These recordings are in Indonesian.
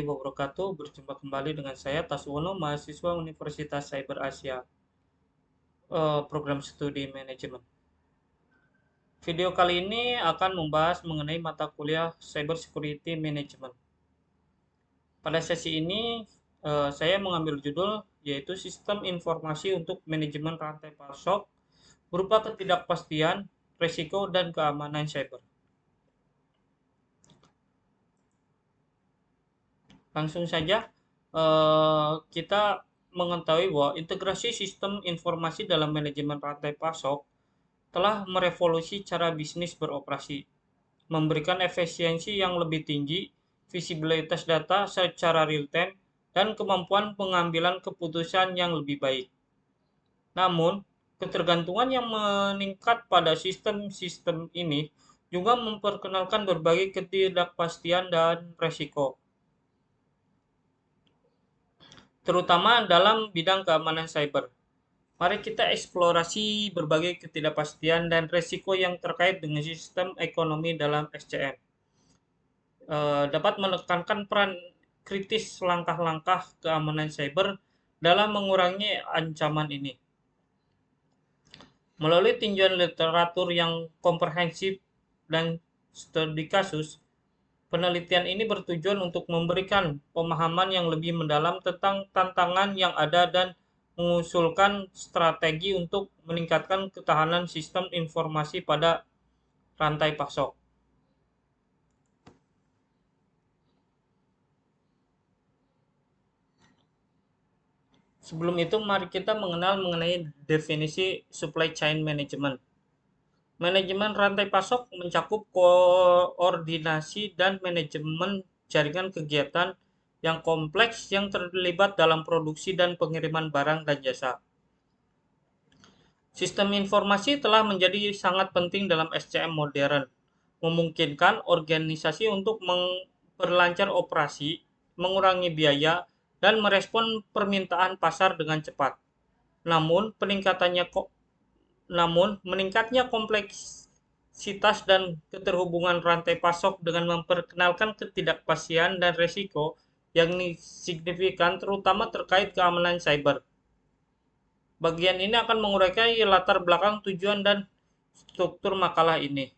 Wabarakatuh. Berjumpa kembali dengan saya Taswono, mahasiswa Universitas Cyber Asia, program studi manajemen. Video kali ini akan membahas mengenai mata kuliah Cyber Security Management. Pada sesi ini, saya mengambil judul yaitu Sistem Informasi untuk Manajemen Rantai Pasok berupa ketidakpastian, resiko, dan keamanan cyber. Langsung saja, kita mengetahui bahwa integrasi sistem informasi dalam manajemen rantai pasok telah merevolusi cara bisnis beroperasi, memberikan efisiensi yang lebih tinggi, visibilitas data secara real-time, dan kemampuan pengambilan keputusan yang lebih baik. Namun, ketergantungan yang meningkat pada sistem-sistem ini juga memperkenalkan berbagai ketidakpastian dan resiko, terutama dalam bidang keamanan cyber. Mari kita eksplorasi berbagai ketidakpastian dan resiko yang terkait dengan sistem ekonomi dalam SCM. Dapat menekankan peran kritis langkah-langkah keamanan cyber dalam mengurangi ancaman ini. Melalui tinjauan literatur yang komprehensif dan studi kasus, penelitian ini bertujuan untuk memberikan pemahaman yang lebih mendalam tentang tantangan yang ada dan mengusulkan strategi untuk meningkatkan ketahanan sistem informasi pada rantai pasok. Sebelum itu, mari kita mengenal mengenai definisi supply chain management. Manajemen rantai pasok mencakup koordinasi dan manajemen jaringan kegiatan yang kompleks yang terlibat dalam produksi dan pengiriman barang dan jasa. Sistem informasi telah menjadi sangat penting dalam SCM modern, memungkinkan organisasi untuk memperlancar operasi, mengurangi biaya, dan merespon permintaan pasar dengan cepat. Namun, meningkatnya kompleksitas dan keterhubungan rantai pasok dengan memperkenalkan ketidakpastian dan resiko yang signifikan terutama terkait keamanan cyber. Bagian ini akan menguraikan latar belakang tujuan dan struktur makalah ini.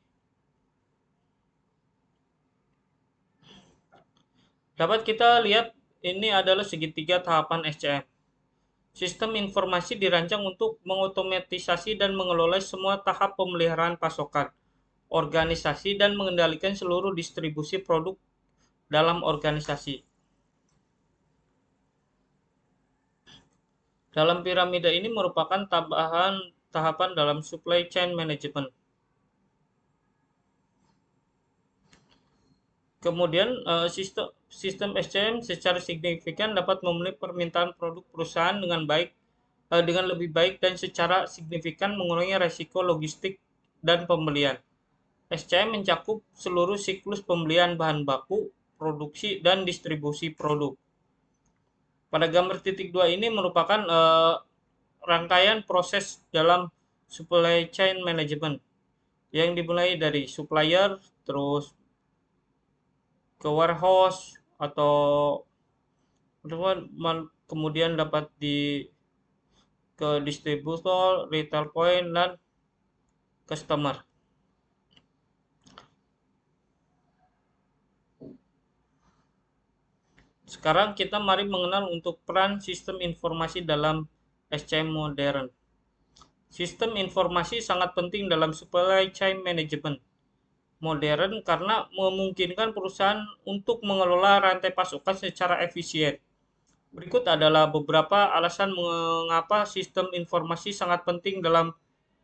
Dapat kita lihat ini adalah segitiga tahapan SCM. Sistem informasi dirancang untuk mengotomatisasi dan mengelola semua tahap pemeliharaan pasokan, organisasi, dan mengendalikan seluruh distribusi produk dalam organisasi. Dalam piramida ini merupakan tahapan dalam supply chain management. Kemudian sistem SCM secara signifikan dapat memenuhi permintaan produk perusahaan dengan lebih baik dan secara signifikan mengurangi risiko logistik dan pembelian. SCM mencakup seluruh siklus pembelian bahan baku, produksi, dan distribusi produk. Pada gambar titik 2 ini merupakan rangkaian proses dalam supply chain management yang dimulai dari supplier, terus ke warehouse atau kemudian dapat ke distributor, retail point, dan customer. Sekarang kita mari mengenal untuk peran sistem informasi dalam SCM modern. Sistem informasi sangat penting dalam supply chain management modern karena memungkinkan perusahaan untuk mengelola rantai pasokan secara efisien. Berikut adalah beberapa alasan mengapa sistem informasi sangat penting dalam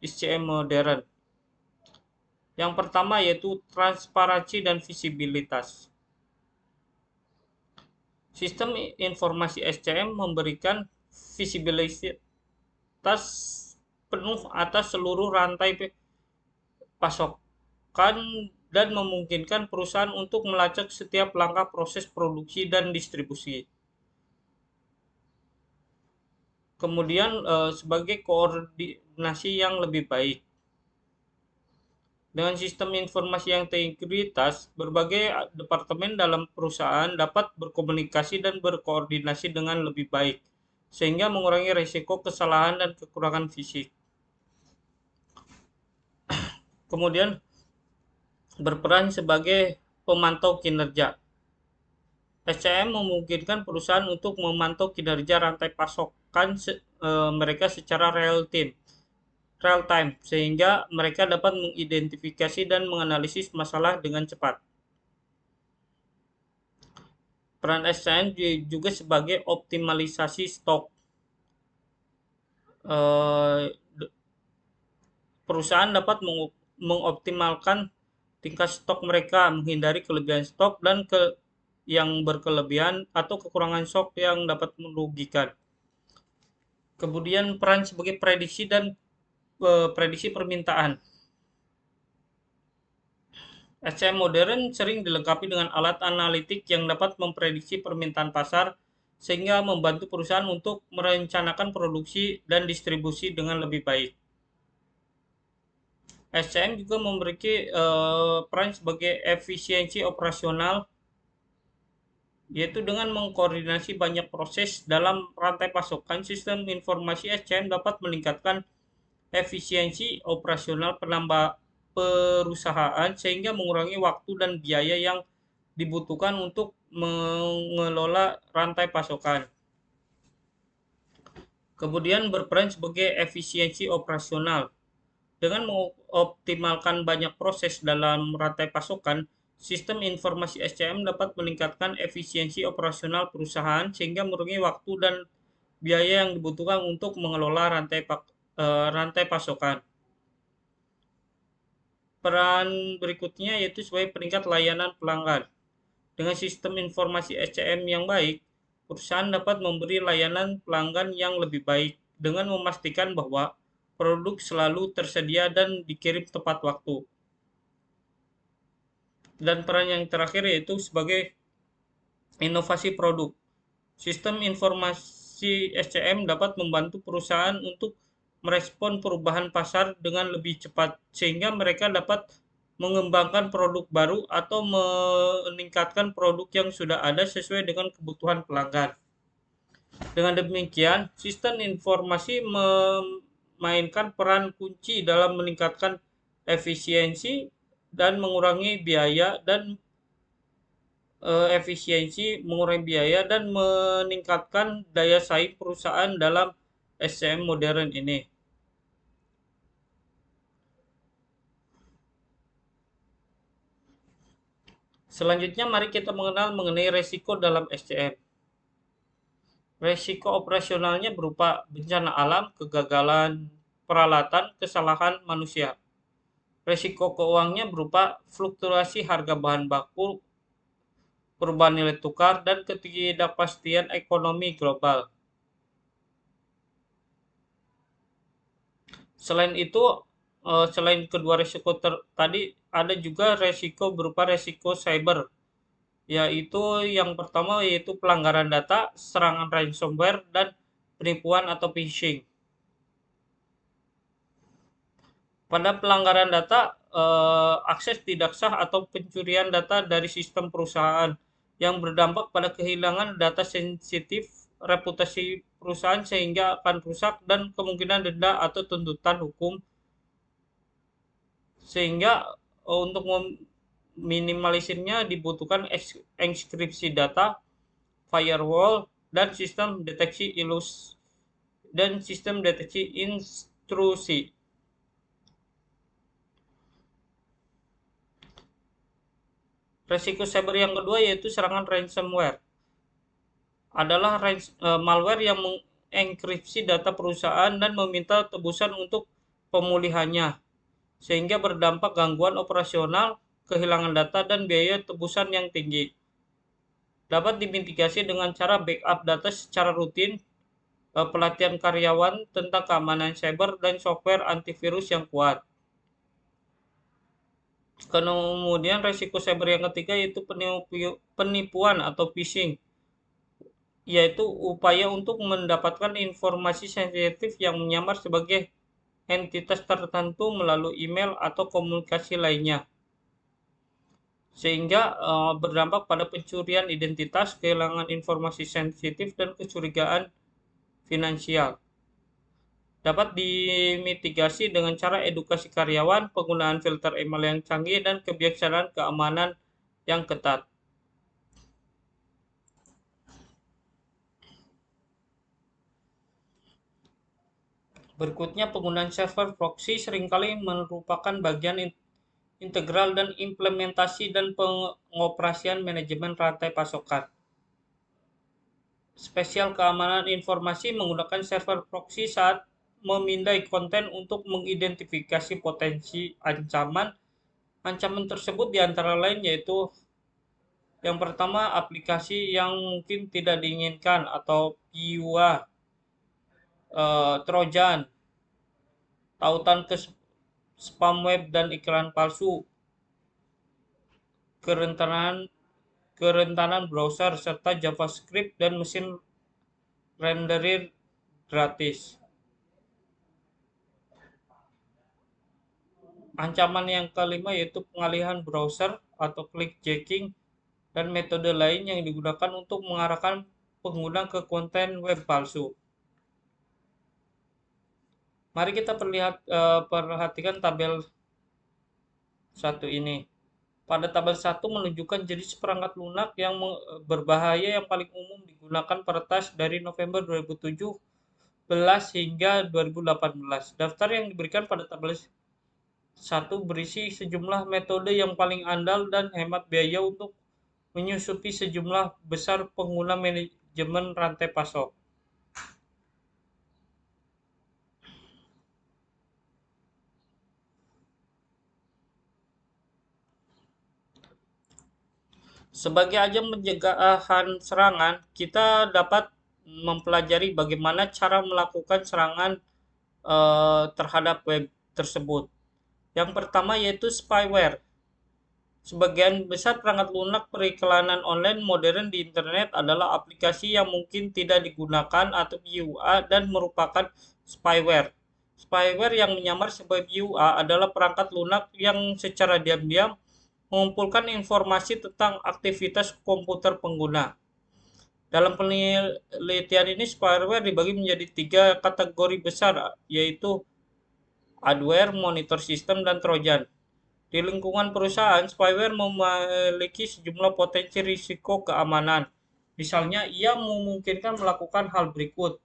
SCM modern. Yang pertama yaitu transparansi dan visibilitas. Sistem informasi SCM memberikan visibilitas penuh atas seluruh rantai pasokan dan memungkinkan perusahaan untuk melacak setiap langkah proses produksi dan distribusi. Kemudian sebagai koordinasi yang lebih baik. Dengan sistem informasi yang terintegritas, berbagai departemen dalam perusahaan dapat berkomunikasi dan berkoordinasi dengan lebih baik, sehingga mengurangi risiko kesalahan dan kekurangan fisik. Kemudian berperan sebagai pemantau kinerja. SCM memungkinkan perusahaan untuk memantau kinerja rantai pasokan mereka secara real time, sehingga mereka dapat mengidentifikasi dan menganalisis masalah dengan cepat. Peran SCM juga sebagai optimalisasi stok. Perusahaan dapat mengoptimalkan tingkat stok mereka, menghindari kelebihan stok dan yang berkelebihan atau kekurangan stok yang dapat merugikan. Kemudian peran sebagai prediksi dan prediksi permintaan. SCM modern sering dilengkapi dengan alat analitik yang dapat memprediksi permintaan pasar sehingga membantu perusahaan untuk merencanakan produksi dan distribusi dengan lebih baik. SCM juga memiliki peran sebagai efisiensi operasional, yaitu dengan mengkoordinasi banyak proses dalam rantai pasokan. Sistem informasi SCM dapat meningkatkan efisiensi operasional perusahaan sehingga mengurangi waktu dan biaya yang dibutuhkan untuk mengelola rantai pasokan. Kemudian berperan sebagai efisiensi operasional. Dengan mengoptimalkan banyak proses dalam rantai pasokan, sistem informasi SCM dapat meningkatkan efisiensi operasional perusahaan sehingga mengurangi waktu dan biaya yang dibutuhkan untuk mengelola rantai pasokan. Peran berikutnya yaitu sebagai peningkat layanan pelanggan. Dengan sistem informasi SCM yang baik, perusahaan dapat memberi layanan pelanggan yang lebih baik dengan memastikan bahwa produk selalu tersedia dan dikirim tepat waktu. Dan peran yang terakhir yaitu sebagai inovasi produk. Sistem informasi SCM dapat membantu perusahaan untuk merespon perubahan pasar dengan lebih cepat sehingga mereka dapat mengembangkan produk baru atau meningkatkan produk yang sudah ada sesuai dengan kebutuhan pelanggan. Dengan demikian, sistem informasi memainkan peran kunci dalam meningkatkan efisiensi dan mengurangi biaya dan meningkatkan daya saing perusahaan dalam SCM modern ini. Selanjutnya mari kita mengenal mengenai resiko dalam SCM. Resiko operasionalnya berupa bencana alam, kegagalan peralatan, kesalahan manusia. Resiko keuangannya berupa fluktuasi harga bahan baku, perubahan nilai tukar, dan ketidakpastian ekonomi global. Selain itu, selain kedua resiko tadi, ada juga resiko berupa resiko cyber, yaitu yang pertama yaitu pelanggaran data, serangan ransomware, dan penipuan atau phishing. Pada pelanggaran data, akses tidak sah atau pencurian data dari sistem perusahaan yang berdampak pada kehilangan data sensitif, reputasi perusahaan sehingga akan rusak, dan kemungkinan denda atau tuntutan hukum. Sehingga untuk meminimalisirnya dibutuhkan enkripsi data, firewall, dan sistem deteksi intrusi. Resiko cyber yang kedua yaitu serangan ransomware. Adalah malware yang mengenkripsi data perusahaan dan meminta tebusan untuk pemulihannya, sehingga berdampak gangguan operasional, kehilangan data, dan biaya tebusan yang tinggi. Dapat dimitigasi dengan cara backup data secara rutin, pelatihan karyawan tentang keamanan cyber, dan software antivirus yang kuat. Kemudian resiko cyber yang ketiga yaitu penipuan atau phishing, yaitu upaya untuk mendapatkan informasi sensitif yang menyamar sebagai entitas tertentu melalui email atau komunikasi lainnya, sehingga berdampak pada pencurian identitas, kehilangan informasi sensitif, dan kecurigaan finansial. Dapat dimitigasi dengan cara edukasi karyawan, penggunaan filter email yang canggih, dan kebijaksanaan keamanan yang ketat. Berikutnya, penggunaan server proxy seringkali merupakan bagian integral dan implementasi dan pengoperasian manajemen rantai pasokan. Spesial keamanan informasi menggunakan server proxy saat memindai konten untuk mengidentifikasi potensi ancaman. Ancaman tersebut diantara lain yaitu yang pertama, aplikasi yang mungkin tidak diinginkan atau PIWA, Trojan, tautan ke spam web dan iklan palsu, kerentanan kerentanan browser, serta JavaScript dan mesin renderer gratis. Ancaman yang kelima yaitu pengalihan browser atau clickjacking dan metode lain yang digunakan untuk mengarahkan pengguna ke konten web palsu. Mari kita perhatikan tabel 1 ini. Pada tabel 1 menunjukkan jenis perangkat lunak yang berbahaya yang paling umum digunakan peretas dari November 2017 hingga 2018. Daftar yang diberikan pada tabel 1 berisi sejumlah metode yang paling andal dan hemat biaya untuk menyusupi sejumlah besar pengguna manajemen rantai pasok. Sebagai ajang pencegahan serangan, kita dapat mempelajari bagaimana cara melakukan serangan terhadap web tersebut. Yang pertama yaitu spyware. Sebagian besar perangkat lunak periklanan online modern di internet adalah aplikasi yang mungkin tidak digunakan atau PIWA dan merupakan spyware. Spyware yang menyamar sebagai PIWA adalah perangkat lunak yang secara diam-diam mengumpulkan informasi tentang aktivitas komputer pengguna. Dalam penelitian ini, spyware dibagi menjadi 3 kategori besar, yaitu adware, monitor system, dan trojan. Di lingkungan perusahaan, spyware memiliki sejumlah potensi risiko keamanan. Misalnya, ia memungkinkan melakukan hal berikut,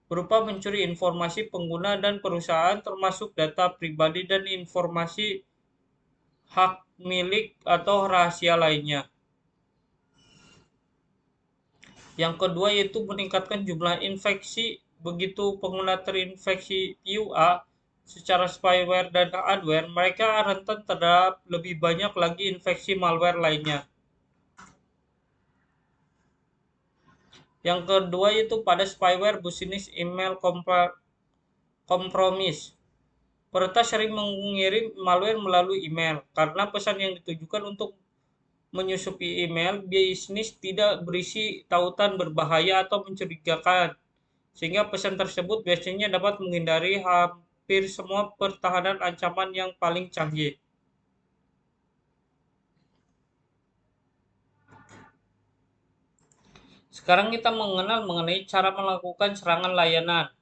berupa mencuri informasi pengguna dan perusahaan termasuk data pribadi dan informasi hak milik atau rahasia lainnya. Yang kedua yaitu meningkatkan jumlah infeksi. Begitu pengguna terinfeksi PIWA secara spyware dan adware, mereka rentan terhadap lebih banyak lagi infeksi malware lainnya. Yang kedua yaitu pada spyware bisnis email kompromis. Peretas sering mengirim malware melalui email karena pesan yang ditujukan untuk menyusupi email bisnis tidak berisi tautan berbahaya atau mencurigakan, sehingga pesan tersebut biasanya dapat menghindari hampir semua pertahanan ancaman yang paling canggih. Sekarang kita mengenal mengenai cara melakukan serangan layanan.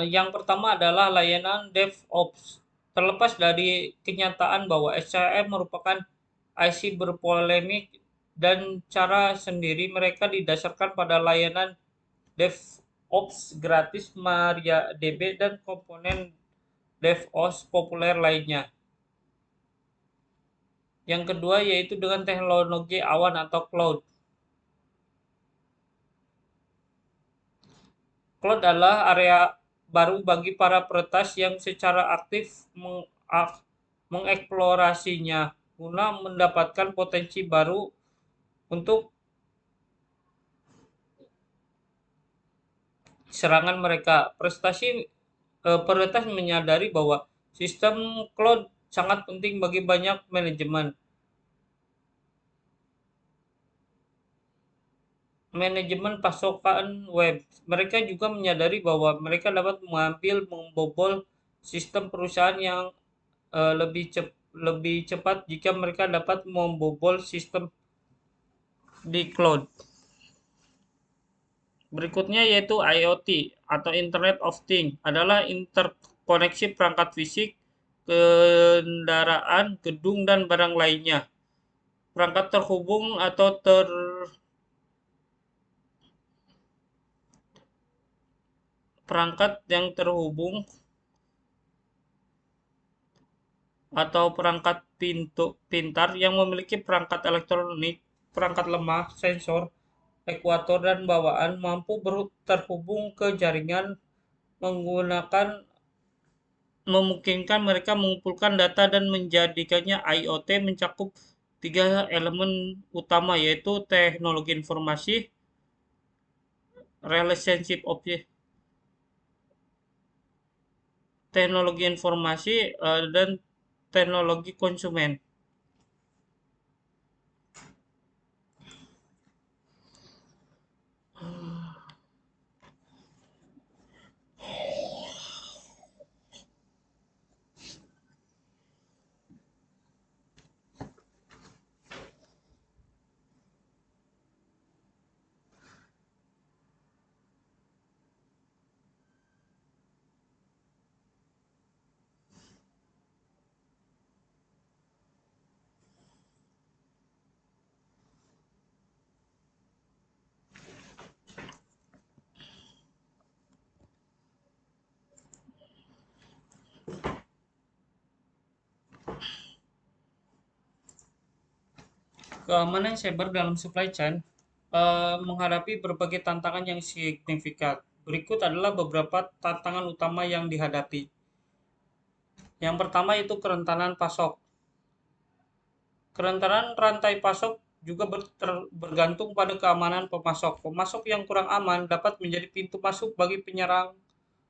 Yang pertama adalah layanan DevOps. Terlepas dari kenyataan bahwa SCM merupakan IC berpolemik dan cara sendiri, mereka didasarkan pada layanan DevOps gratis MariaDB dan komponen DevOps populer lainnya. Yang kedua yaitu dengan teknologi awan atau cloud. Cloud adalah area baru bagi para peretas yang secara aktif mengeksplorasinya guna mendapatkan potensi baru untuk serangan mereka. Peretas menyadari bahwa sistem cloud sangat penting bagi banyak manajemen pasokan web. Mereka juga menyadari bahwa mereka dapat membobol sistem perusahaan yang lebih cepat jika mereka dapat membobol sistem di cloud. Berikutnya yaitu IoT atau Internet of Things adalah interkoneksi perangkat fisik, kendaraan, gedung, dan barang lainnya. Perangkat terhubung atau perangkat yang terhubung atau perangkat pintar yang memiliki perangkat elektronik, perangkat lemah, sensor, ekuator, dan bawaan mampu terhubung ke jaringan menggunakan memungkinkan mereka mengumpulkan data dan menjadikannya. IoT mencakup tiga elemen utama yaitu teknologi informasi, relationship object, teknologi informasi dan teknologi konsumen. Keamanan cyber dalam supply chain menghadapi berbagai tantangan yang signifikan. Berikut adalah beberapa tantangan utama yang dihadapi. Yang pertama itu kerentanan pasok. Kerentanan rantai pasok juga bergantung pada keamanan pemasok. Pemasok yang kurang aman dapat menjadi pintu masuk bagi penyerang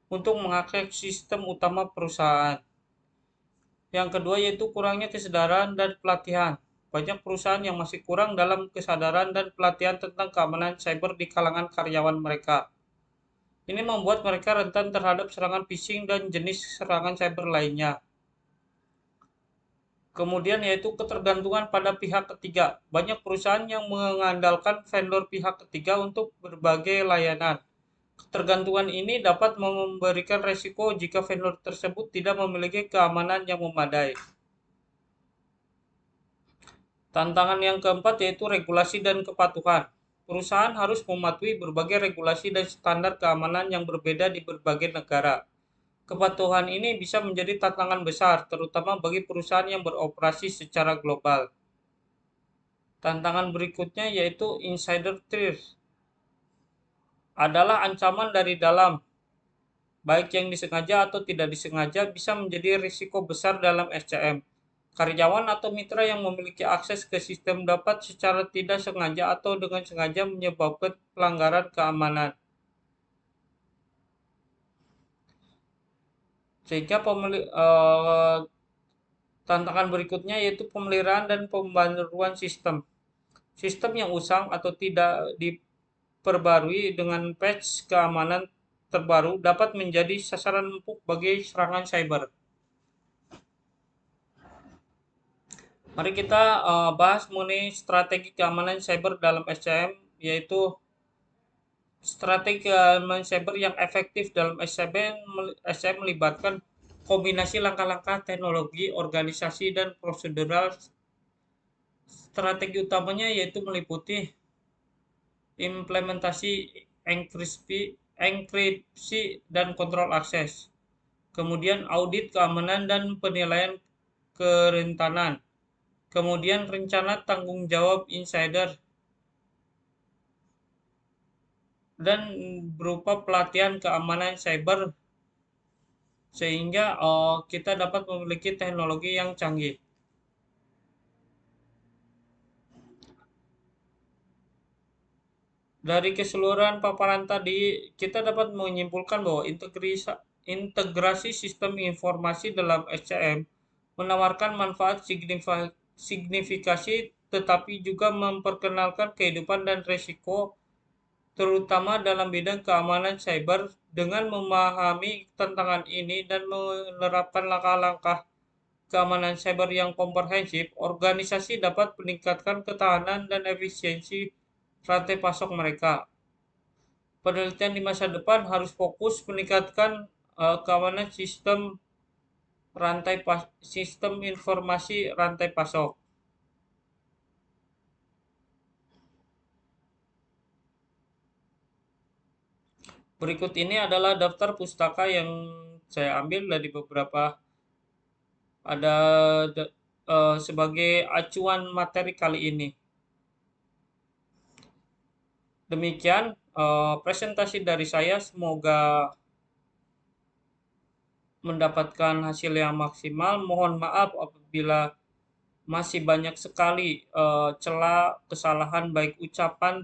untuk mengakses sistem utama perusahaan. Yang kedua yaitu kurangnya kesadaran dan pelatihan. Banyak perusahaan yang masih kurang dalam kesadaran dan pelatihan tentang keamanan cyber di kalangan karyawan mereka. Ini membuat mereka rentan terhadap serangan phishing dan jenis serangan cyber lainnya. Kemudian yaitu ketergantungan pada pihak ketiga. Banyak perusahaan yang mengandalkan vendor pihak ketiga untuk berbagai layanan. Ketergantungan ini dapat memberikan resiko jika vendor tersebut tidak memiliki keamanan yang memadai. Tantangan yang keempat yaitu regulasi dan kepatuhan. Perusahaan harus mematuhi berbagai regulasi dan standar keamanan yang berbeda di berbagai negara. Kepatuhan ini bisa menjadi tantangan besar, terutama bagi perusahaan yang beroperasi secara global. Tantangan berikutnya yaitu insider threat. Adalah ancaman dari dalam, baik yang disengaja atau tidak disengaja, bisa menjadi risiko besar dalam SCM. Karyawan atau mitra yang memiliki akses ke sistem dapat secara tidak sengaja atau dengan sengaja menyebabkan pelanggaran keamanan. Sehingga tantangan berikutnya yaitu pemeliharaan dan pembaruan sistem. Sistem yang usang atau tidak diperbarui dengan patch keamanan terbaru dapat menjadi sasaran empuk bagi serangan cyber. Mari kita bahas mengenai strategi keamanan cyber dalam SCM, yaitu strategi keamanan cyber yang efektif dalam SCM melibatkan kombinasi langkah-langkah teknologi, organisasi, dan prosedural. Strategi utamanya yaitu meliputi implementasi enkripsi dan kontrol akses, kemudian audit keamanan dan penilaian kerentanan, kemudian rencana tanggung jawab insider, dan berupa pelatihan keamanan cyber sehingga kita dapat memiliki teknologi yang canggih. Dari keseluruhan paparan tadi, kita dapat menyimpulkan bahwa integrasi sistem informasi dalam SCM menawarkan manfaat signifikasi tetapi juga memperkenalkan kehidupan dan resiko terutama dalam bidang keamanan cyber. Dengan memahami tantangan ini dan menerapkan langkah-langkah keamanan cyber yang komprehensif, organisasi dapat meningkatkan ketahanan dan efisiensi rantai pasok mereka. Penelitian di masa depan harus fokus meningkatkan keamanan sistem informasi rantai pasok. Berikut ini adalah daftar pustaka yang saya ambil dari beberapa, ada sebagai acuan materi kali ini. Demikian presentasi dari saya, semoga mendapatkan hasil yang maksimal. Mohon maaf apabila masih banyak sekali celah kesalahan baik ucapan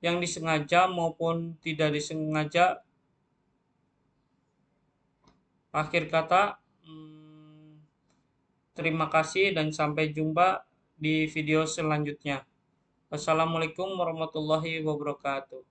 yang disengaja maupun tidak disengaja. Akhir kata, terima kasih dan sampai jumpa di video selanjutnya. Wassalamualaikum warahmatullahi wabarakatuh.